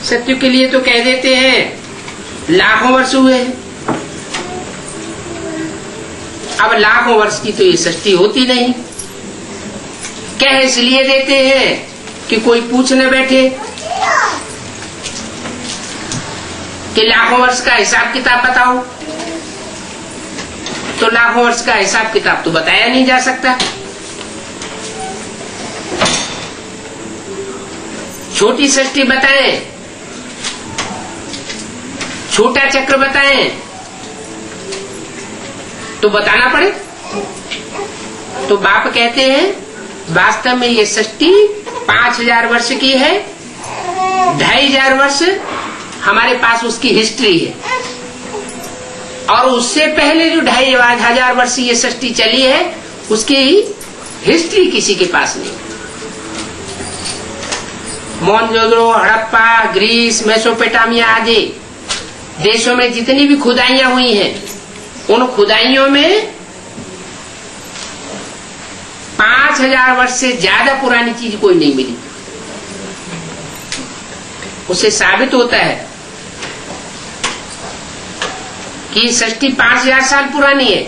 सत्युग के लिए तो कह देते हैं लाखों वर्ष हुए हैं। अब लाखों वर्ष की तो ये सृष्टि होती नहीं। कह इसलिए देते हैं कि कोई पूछ न बैठे कि लाखों वर्ष का हिसाब किताब बताओ, तो लाखों वर्ष का हिसाब किताब तो बताया नहीं जा सकता। छोटी सृष्टि बताएं, छोटा चक्र बताएं तो बताना पड़े। तो बाप कहते हैं वास्तव में ये सृष्टि 5000 वर्ष की है। 2500 वर्ष हमारे पास उसकी हिस्ट्री है, और उससे पहले जो 2500 वर्ष ये सृष्टि चली है उसकी हिस्ट्री किसी के पास नहीं। मोहनजोदड़ो, हड़प्पा, ग्रीस, मेसोपोटामिया आदि देशों में जितनी भी खुदाइयां हुई हैं, उन खुदाइयों में 5000 वर्ष से ज्यादा पुरानी चीज कोई नहीं मिली। उससे साबित होता है कि सृष्टि 5000 साल पुरानी है।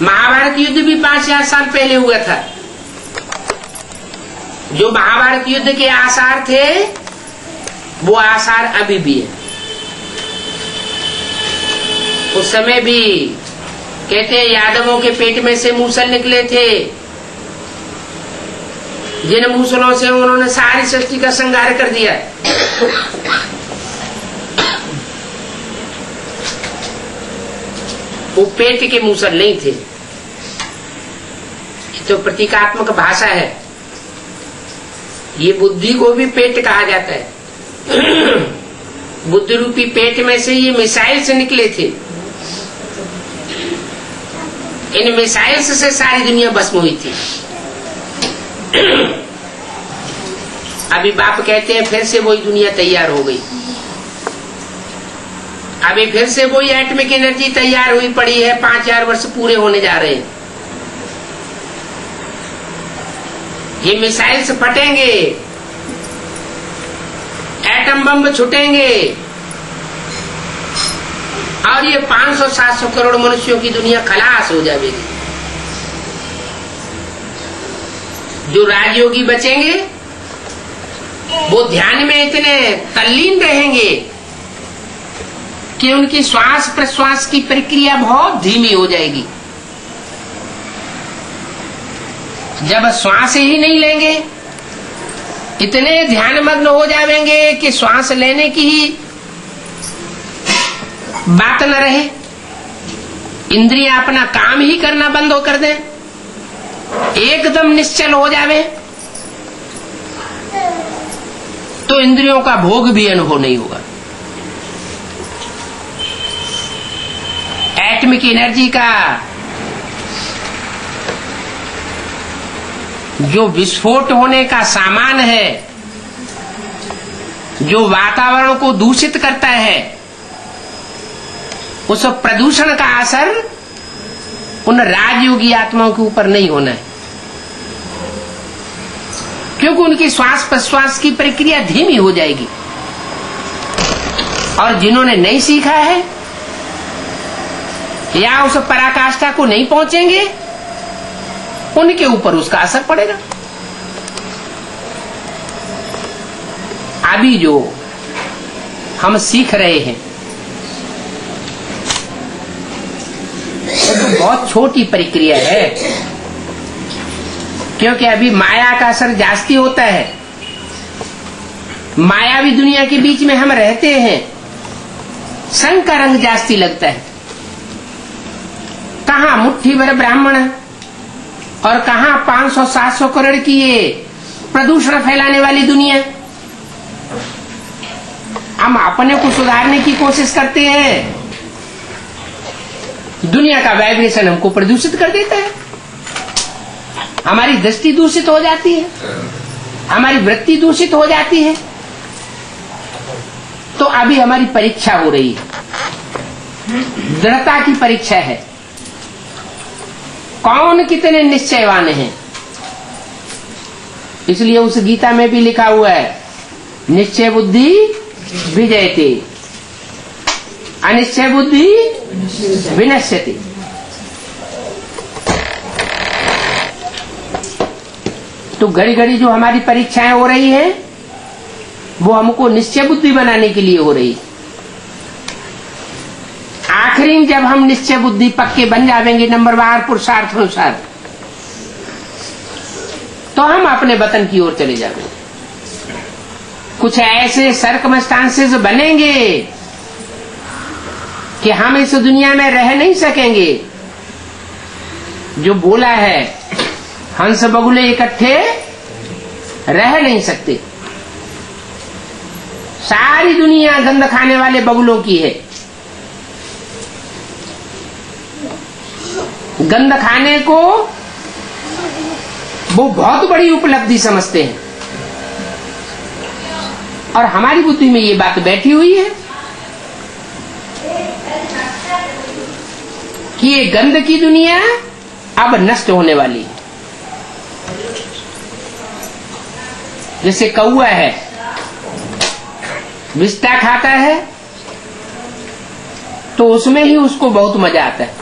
महाभारत युद्ध भी 5000 साल पहले हुआ था। जो महाभारत युद्ध के आसार थे वो आसार अभी भी है। उस समय भी कहते हैं यादवों के पेट में से मूसल निकले थे, जिन मूसलों से उन्होंने सारी सृष्टि का संहार कर दिया। वो पेट के मूसल नहीं थे। ये तो प्रतीकात्मक भाषा है। ये बुद्धि को भी पेट कहा जाता है। बुद्धि रूपी पेट में से ये मिसाइल से निकले थे। इन मिसाइल्स से सारी दुनिया भस्म हुई थी। अभी बाप कहते हैं फिर से वही दुनिया तैयार हो गई। अभी फिर से वही एटॉमिक एनर्जी तैयार हुई पड़ी है। 5000 वर्ष पूरे होने जा रहे हैं। ये मिसाइल्स फटेंगे, एटम बम छुटेंगे, और ये 500-700 करोड़ मनुष्यों की दुनिया खलास हो जाएगी। जो राजयोगी बचेंगे वो ध्यान में इतने तल्लीन रहेंगे कि उनकी श्वास प्रश्वास की प्रक्रिया बहुत धीमी हो जाएगी। जब श्वास ही नहीं लेंगे, इतने ध्यानमग्न हो जाएंगे कि श्वास लेने की ही बात न रहे, इंद्रियां अपना काम ही करना बंद हो कर दें, एकदम निश्चल हो जावे, तो इंद्रियों का भोग भी अनुभव नहीं होगा। एटॉमिक एनर्जी का जो विस्फोट होने का सामान है, जो वातावरण को दूषित करता है, उस प्रदूषण का असर उन राजयोगी आत्माओं के ऊपर नहीं होना है, क्योंकि उनकी श्वास प्रश्वास की प्रक्रिया धीमी हो जाएगी। और जिन्होंने नहीं सीखा है या उस पराकाष्ठा को नहीं पहुंचेंगे, उनके ऊपर उसका असर पड़ेगा। अभी जो हम सीख रहे हैं तो बहुत छोटी प्रक्रिया है, क्योंकि अभी माया का असर जास्ती होता है। मायावी दुनिया के बीच में हम रहते हैं, संग का रंग जास्ती लगता है। कहाँ मुट्ठी भर ब्राह्मण और कहाँ 500-700 करोड़ की ये प्रदूषण फैलाने वाली दुनिया। हम अपने को सुधारने की कोशिश करते हैं, दुनिया का वाइब्रेशन हमको प्रदूषित कर देता है। हमारी दृष्टि दूषित हो जाती है, हमारी वृत्ति दूषित हो जाती है। तो अभी हमारी परीक्षा हो रही है, दृढ़ता की परीक्षा है। कौन कितने निश्चयवान हैं। इसलिए उस गीता में भी लिखा हुआ है निश्चय बुद्धि विजयते, अनिश्चय बुद्धि विनश्यते। तो घड़ी घड़ी जो हमारी परीक्षाएं हो रही हैं वो हमको निश्चय बुद्धि बनाने के लिए हो रही। आखिरी जब हम निश्चय बुद्धि पक्के बन जाएंगे नंबरवार पुरुषार्थ अनुसार, तो हम अपने वतन की ओर चले जाएंगे। कुछ ऐसे सर्कमस्टांसेस बनेंगे कि हम इस दुनिया में रह नहीं सकेंगे। जो बोला है हंस बगुले इकट्ठे रह नहीं सकते। सारी दुनिया गंध खाने वाले बगुलों की है। गंध खाने को वो बहुत बड़ी उपलब्धि समझते हैं और हमारी बुद्धि में ये बात बैठी हुई है कि ये गंध की दुनिया अब नष्ट होने वाली है। जैसे कौआ है, विष्टा खाता है तो उसमें ही उसको बहुत मजा आता है।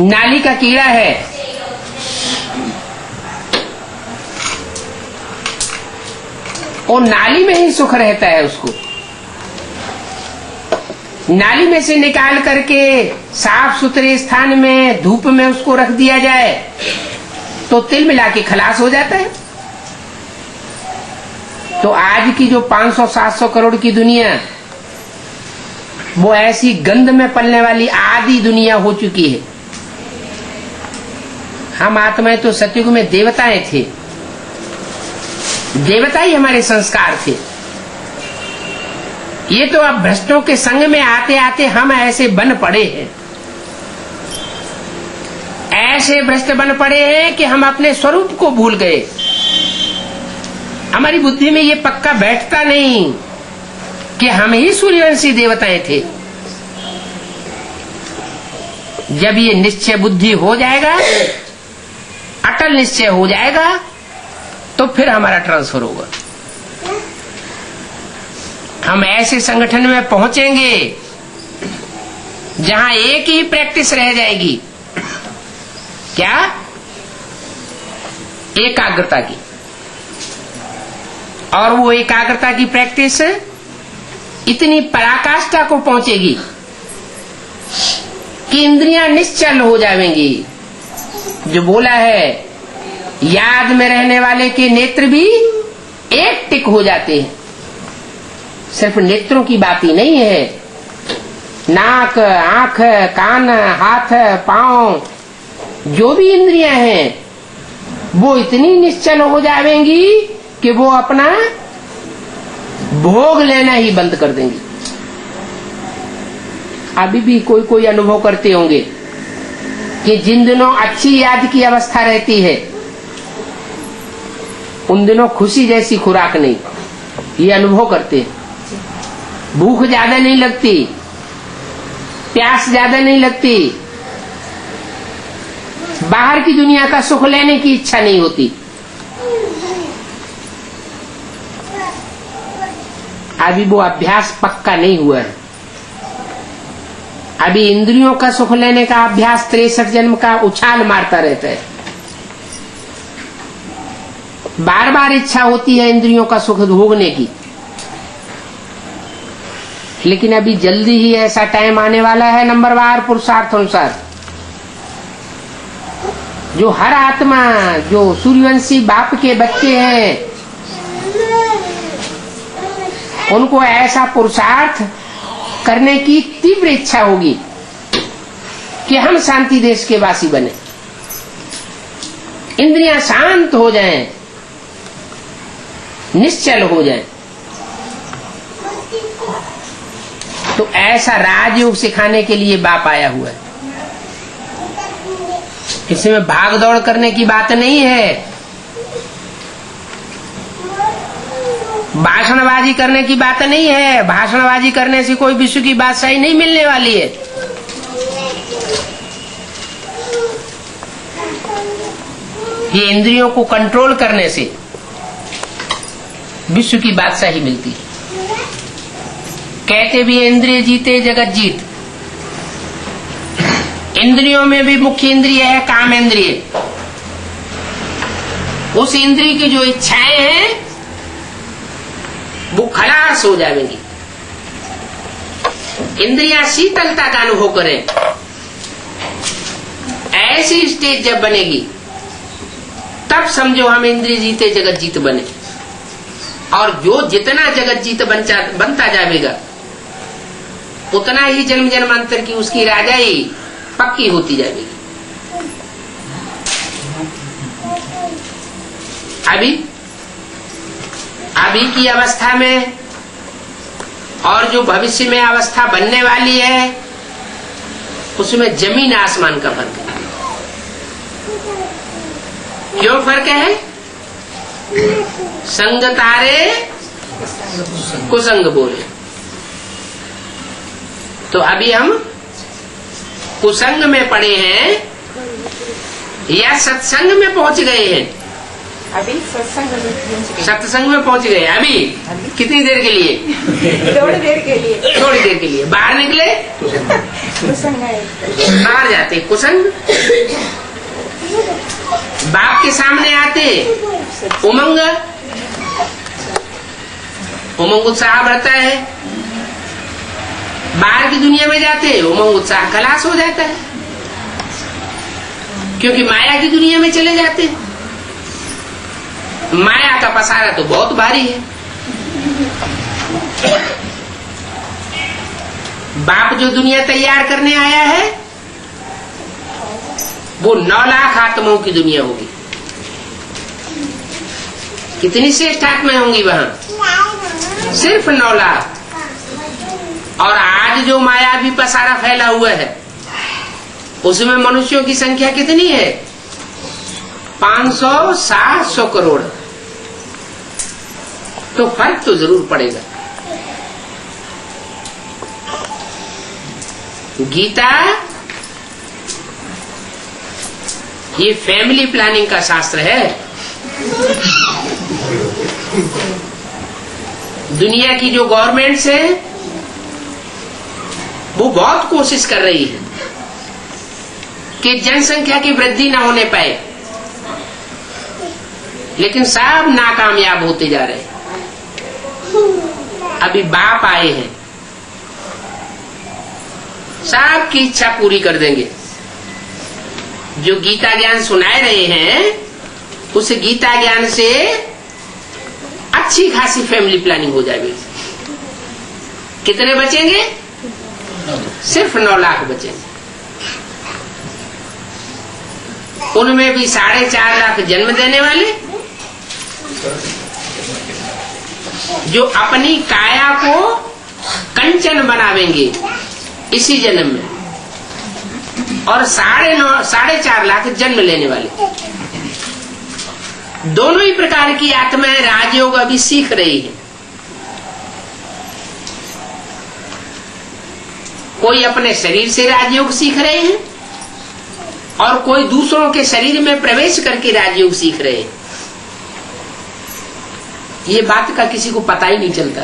नाली का कीड़ा है, और नाली में ही सुख रहता है। उसको नाली में से निकाल करके साफ सुथरे स्थान में धूप में उसको रख दिया जाए तो तिल मिला के खलास हो जाता है। तो आज की जो 500-700 करोड़ की दुनिया, वो ऐसी गंध में पलने वाली आदि दुनिया हो चुकी है। हम आत्माएं तो सतयुग में देवताएं थे, देवता ही हमारे संस्कार थे। ये तो अब भ्रष्टों के संग में आते आते हम ऐसे बन पड़े हैं, ऐसे भ्रष्ट बन पड़े हैं कि हम अपने स्वरूप को भूल गए। हमारी बुद्धि में ये पक्का बैठता नहीं कि हम ही सूर्यवंशी देवताएं थे। जब ये निश्चय बुद्धि हो जाएगा, अटल निश्चय हो जाएगा, तो फिर हमारा ट्रांसफर होगा। हम ऐसे संगठन में पहुंचेंगे जहां एक ही प्रैक्टिस रह जाएगी, क्या? एकाग्रता की। और वो एकाग्रता की प्रैक्टिस इतनी पराकाष्ठा को पहुंचेगी कि इंद्रियां निश्चल हो जाएंगी। जो बोला है, याद में रहने वाले के नेत्र भी एक टिक हो जाते हैं। सिर्फ नेत्रों की बात ही नहीं है, नाक, आंख, कान, हाथ, पांव, जो भी इंद्रियां हैं वो इतनी निश्चल हो जाएंगी कि वो अपना भोग लेना ही बंद कर देंगी। अभी भी कोई कोई अनुभव करते होंगे कि जिन दिनों अच्छी याद की अवस्था रहती है उन दिनों खुशी जैसी खुराक नहीं। ये अनुभव करते हैं। भूख ज्यादा नहीं लगती, प्यास ज्यादा नहीं लगती, बाहर की दुनिया का सुख लेने की इच्छा नहीं होती। अभी वो अभ्यास पक्का नहीं हुआ है। अभी इंद्रियों का सुख लेने का अभ्यास 63 जन्म का उछाल मारता रहता है। बार बार इच्छा होती है इंद्रियों का सुख भोगने की, लेकिन अभी जल्दी ही ऐसा टाइम आने वाला है नंबरवार पुरुषार्थ अनुसार, जो हर आत्मा जो सूर्यवंशी बाप के बच्चे हैं उनको ऐसा पुरुषार्थ करने की तीव्र इच्छा होगी कि हम शांति देश के वासी बने, इंद्रियां शांत हो जाएं, निश्चल हो जाएं। तो ऐसा राजयोग सिखाने के लिए बाप आया हुआ है। इसमें भाग दौड़ करने की बात नहीं है, भाषणबाजी करने की बात नहीं है। भाषणबाजी करने से कोई विश्व की बादशाही नहीं मिलने वाली है। ये इंद्रियों को कंट्रोल करने से विश्व की बादशाही मिलती है। कहते भी इंद्रिय जीते जगत जीत। इंद्रियों में भी मुख्य इंद्रिय है काम इंद्रिय। उस इंद्रिय की जो इच्छाएं हैं वो खलास हो जाएंगी। इंद्रियां शीतलता का अनुभव करें, ऐसी स्टेज जब बनेगी तब समझो हम इंद्रिय जीते जगत जीत बने। और जो जितना जगत जीत बनता जाएगा उतना ही जन्म जन्मांतर की उसकी राजाई पक्की होती जाएगी। अभी की अवस्था में और जो भविष्य में अवस्था बनने वाली है उसमें जमीन आसमान का फर्क है। क्यों फर्क है? संग तारे कुसंग बोले। तो अभी हम कुसंग में पड़े हैं या सत्संग में पहुंच गए हैं? अभी सत्संग में पहुंच गए। अभी कितनी देर के लिए? थोड़ी देर के लिए। थोड़ी देर के लिए बाहर निकले बाहर जाते कुसंग। बाप के सामने आते उमंग उत्साह बढ़ता है। बाहर की दुनिया में जाते उमंग उत्साह खलास हो जाता है, क्योंकि माया की दुनिया में चले जाते। माया का पसारा तो बहुत भारी है। बाप जो दुनिया तैयार करने आया है वो 9 लाख आत्माओं की दुनिया होगी। कितनी श्रेष्ठ आत्माएं होंगी वहां? सिर्फ 9 लाख। और आज जो माया भी पसारा फैला हुआ है उसमें मनुष्यों की संख्या कितनी है? 500-700 करोड़। तो फर्क तो जरूर पड़ेगा। गीता ये फैमिली प्लानिंग का शास्त्र है। दुनिया की जो गवर्नमेंट्स है वो बहुत कोशिश कर रही है कि जनसंख्या की वृद्धि ना होने पाए, लेकिन सब नाकामयाब होते जा रहे हैं। अभी बाप आए हैं, सबकी इच्छा पूरी कर देंगे। जो गीता ज्ञान सुनाए रहे हैं उस गीता ज्ञान से अच्छी खासी फैमिली प्लानिंग हो जाएगी। कितने बचेंगे? सिर्फ 9 लाख बचेंगे। उनमें भी 4.5 लाख जन्म देने वाले जो अपनी काया को कंचन बनावेंगे इसी जन्म में, और 4.5 लाख जन्म लेने वाले। दोनों ही प्रकार की आत्माएं राजयोग अभी सीख रही है। कोई अपने शरीर से राजयोग सीख रहे हैं और कोई दूसरों के शरीर में प्रवेश करके राजयोग सीख रहे हैं। ये बात का किसी को पता ही नहीं चलता।